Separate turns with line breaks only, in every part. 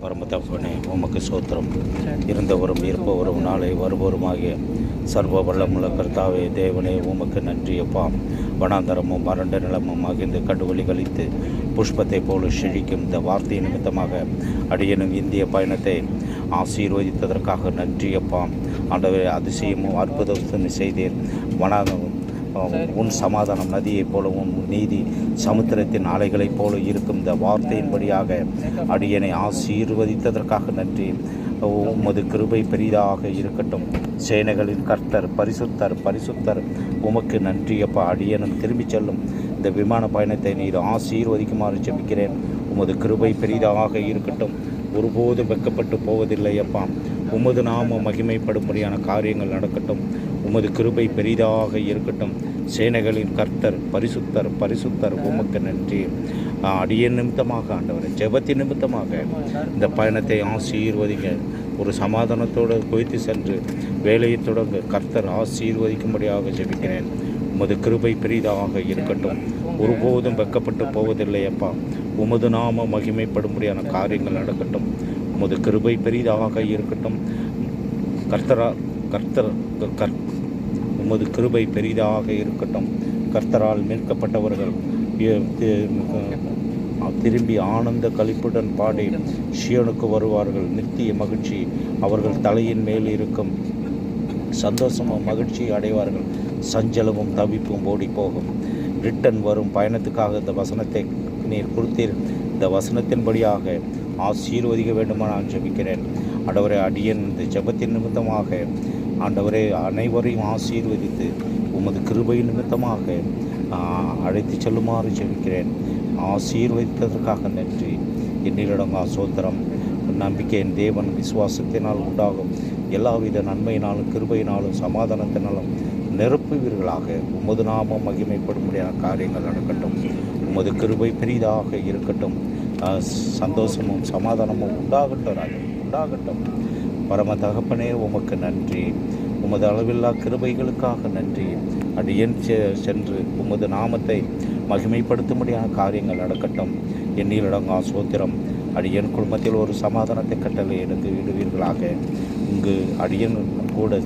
பரமதப்பனே உமக்கு சோத்திரம். இருந்தவரும் இருப்பவரும் நாளை வருபவருமாகிய சர்வ வல்லமுள்ள கர்த்தாவே தேவனே உமக்கு நன்றியப்பா. வனாந்தரமும் வறண்ட நிலமும் இந்த கடுவழி கழித்து புஷ்பத்தை போல செழிக்கும் இந்த வார்த்தை நிமித்தமாக அடியனும் இந்திய பயணத்தை ஆசீர்வதித்ததற்காக நன்றியப்பா. ஆண்டவரே அதிசயமும் அற்புதம் செய்தேன். உன் சமாதானம் நதியைப் போலவும் நீதி சமுத்திரத்தின் அலைகளைப் போல இருக்கும் இந்த வார்த்தையின்படியாக அடியனை ஆசீர்வதித்ததற்காக நன்றி. உமது கிருபை பெரிதாக இருக்கட்டும். சேனைகளின் கர்த்தர் பரிசுத்தர் பரிசுத்தர் உமக்கு நன்றியப்பா. அடியனும் திரும்பிச் செல்லும் இந்த விமான பயணத்தை நீர் ஆசீர்வதிக்குமாறு ஜெபிக்கிறேன். உமது கிருபை பெரிதாக இருக்கட்டும். ஒருபோதும் வெட்கப்பட்டு போவதில்லையப்பா. உமது நாம மகிமைப்படும்படியான காரியங்கள் நடக்கட்டும். உமது கிருபை பெரிதாக இருக்கட்டும். சேனைகளின் கர்த்தர் பரிசுத்தர் பரிசுத்தர் உமக்கு நன்றி. அடியன் நிமித்தமாக ஆண்டவரை ஜெபத்தின் நிமித்தமாக இந்த பயணத்தை ஆசீர்வதிங்க. ஒரு சமாதானத்தோடு குவித்து சென்று வேலையை தொடங்க கர்த்தர் ஆசீர்வதிக்கும்படியாக ஜெபிக்கிறேன். உமது கிருபை பெரிதாக இருக்கட்டும். ஒருபோதும் வெட்கப்பட்டு போவதில்லையப்பா. உமது நாம மகிமைப்படும்படியான காரியங்கள் நடக்கட்டும். உமது கிருபை பெரிதாக இருக்கட்டும். உமது கிருபை பெரிதாக இருக்கட்டும். கர்த்தரால் மீட்கப்பட்டவர்கள் திரும்பி ஆனந்த களிப்புடன் பாடி சியோனுக்கு வருவார்கள். நித்திய மகிழ்ச்சி அவர்கள் தலையின் மேல் இருக்கும். சந்தோஷமும் மகிழ்ச்சி அடைவார்கள். சஞ்சலமும் தவிப்பும் ஓடி போகும். ரிட்டன் வரும் பயணத்துக்காக இந்த வசனத்தை நீர் கொடுத்தீர். இந்த வசனத்தின்படியாக ஆசீர்வதிக்க வேண்டுமா நான் ஜெபிக்கிறேன். ஆண்டவரே அடியன் இந்த ஜெபத்தின் நிமித்தமாக ஆண்டவரே அனைவரையும் ஆசீர்வதித்து உமது கிருபை நிமித்தமாக அழைத்து செல்லுமாறு ஜெபிக்கிறேன். ஆசீர்வதித்ததற்காக நன்றி. என்னிடங்கா சோத்திரம். நம்பிக்கையின் தேவன் விசுவாசத்தினால் உண்டாகும் எல்லாவித நன்மையினாலும் கிருபையினாலும் சமாதானத்தினாலும் நிரப்புவீர்களாக. உமது நாமம் மகிமைப்படும்படியான காரியங்கள் நடக்கட்டும். உமது கிருபை பெரிதாக இருக்கட்டும். சந்தோஷமும் சமாதானமும் உண்டாகட்டும். பரம தகப்பனே உமக்கு நன்றி. உமது அளவில்லா கிருபைகளுக்காக நன்றி. அடியேன் சென்று உமது நாமத்தை மகிமைப்படுத்தும்படியான காரியங்கள் நடக்கட்டும். எண்ணிலடங்கா சோத்திரம். அடியன் குடும்பத்தில் ஒரு சமாதானத்தை கட்டளை எடுத்து விடுவீர்களாக. இங்கு அடியன் கூட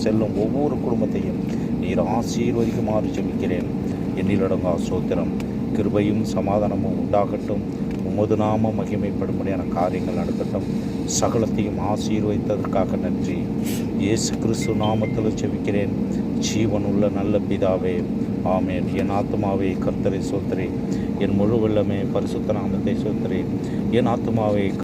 செல்லும் ஒவ்வொரு குடும்பத்தையும் நீர் ஆசீர்வதிக்குமாறு ஜெபிக்கிறேன். எண்ணிலடங்கா சோத்திரம். கிருபையும் சமாதானமும் உண்டாகட்டும். உமது நாம மகிமைப்படும்படியான காரியங்கள் நடக்கட்டும். சகலத்தையும் ஆசீர்வதித்ததற்காக நன்றி. இயேசு கிறிஸ்து நாமத்தில் ஜெபிக்கிறேன். ஜீவன் உள்ள நல்ல பிதாவே, ஆமென். என் ஆத்துமாவே கர்த்தரை சோத்திரே. என் முழு வெள்ளமே பரிசுத்த நாமத்தை சோத்திரே. என் ஆத்துமாவே